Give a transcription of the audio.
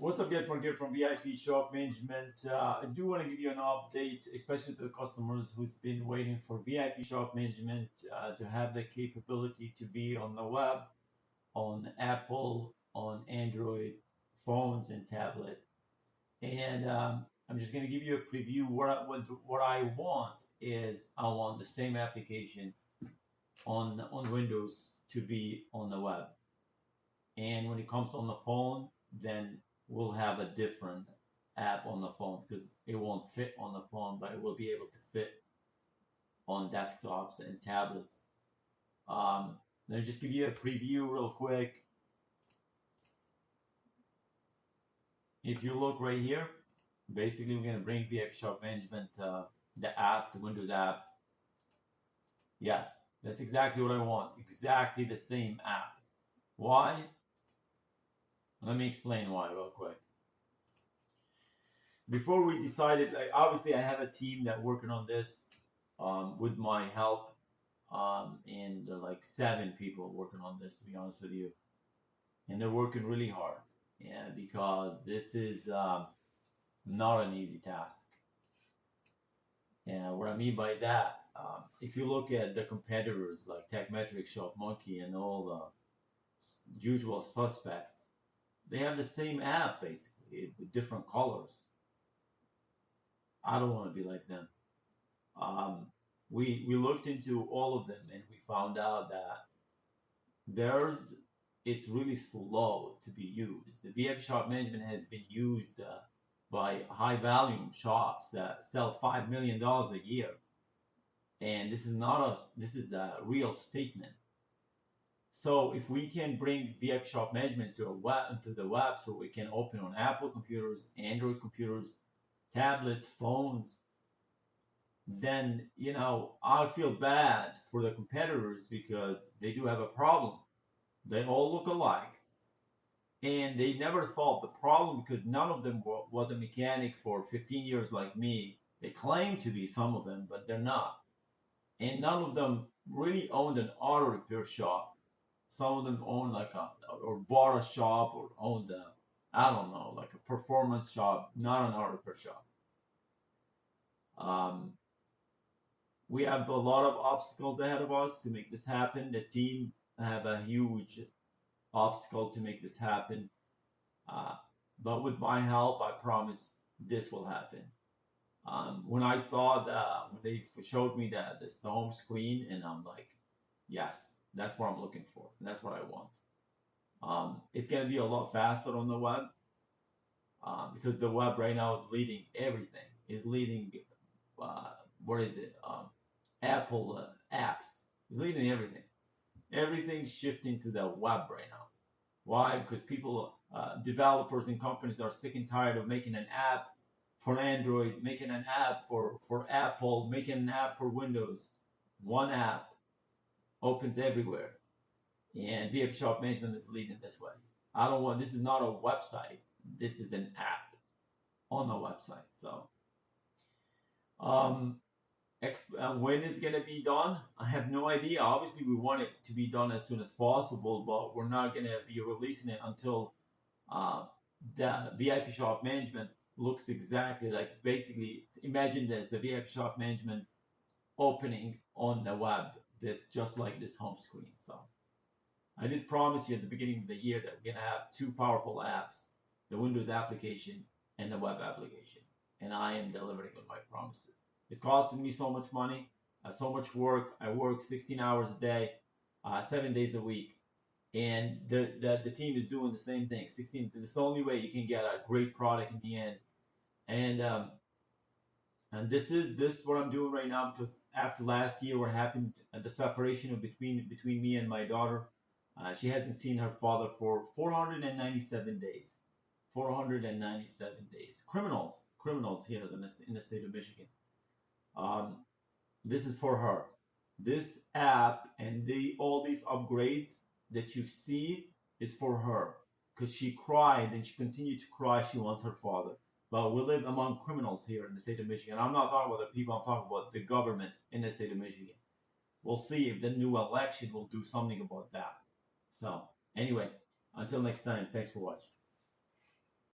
What's up, guys? Mark here from VIP Shop Management. I do want to give you an update, especially to the customers who've been waiting for VIP Shop Management to have the capability to be on the web, on Apple, on Android phones and tablet. And I'm just going to give you a preview. What I want is I want the same application on Windows to be on the web. And when it comes on the phone, then we'll have a different app on the phone because it won't fit on the phone, but it will be able to fit on desktops and tablets. Let me just give you a preview real quick. If you look right here, basically we're going to bring VIP Shop Management, the app, the Windows app. Yes, that's exactly what I want. Exactly the same app. Why? Let me explain why real quick. Before we decided, obviously I have a team that working on this with my help, and there are like 7 people working on this, to be honest with you, and they're working really hard, because this is not an easy task. And what I mean by that, if you look at the competitors like TechMetrics, ShopMonkey, and all the usual suspects, they have the same app basically with different colors. I don't want to be like them. We looked into all of them and we found out that it's really slow to be used. The VIP Shop Management has been used by high volume shops that sell $5 million a year, and this is a real statement. So if we can bring VIP Shop Management to the web, so we can open on Apple computers, Android computers, tablets, phones, then I feel bad for the competitors because they do have a problem. They all look alike, and they never solved the problem because none of them was a mechanic for 15 years like me. They claim to be, some of them, but they're not. And none of them really owned an auto repair shop. Some of them own or bought a shop, or owned I don't know, like a performance shop, not an auto repair shop. We have a lot of obstacles ahead of us to make this happen. The team have a huge obstacle to make this happen. But with my help, I promise this will happen. When I saw when they showed me the home screen, and I'm like, yes, that's what I'm looking for. And that's what I want. It's going to be a lot faster on the web because the web right now is leading everything. Is leading, Apple apps. Is leading everything. Everything's shifting to the web right now. Why? Because people, developers and companies are sick and tired of making an app for Android, making an app for Apple, making an app for Windows. One app opens everywhere, and VIP Shop Management is leading this way. This is not a website. This is an app on a website. So, when it's gonna be done, I have no idea. Obviously, we want it to be done as soon as possible, but we're not gonna be releasing it until the VIP Shop Management looks exactly like. Basically, imagine this: the VIP Shop Management opening on the web. That's just like this home screen. So I did promise you at the beginning of the year that we're gonna have 2 powerful apps: the Windows application and the web application, and I am delivering on my promises. It's costing me so much money, so much work. I work 16 hours a day, 7 days a week, and the team is doing the same thing. 16. It's the only way you can get a great product in the end, and this is what I'm doing right now because after last year, what happened, the separation between me and my daughter, she hasn't seen her father for 497 days. 497 days. Criminals here in the state of Michigan. This is for her. This app and all these upgrades that you see is for her because she cried and she continued to cry. She wants her father. But we live among criminals here in the state of Michigan. I'm not talking about the people, I'm talking about the government in the state of Michigan. We'll see if the new election will do something about that. So, anyway, until next time, thanks for watching.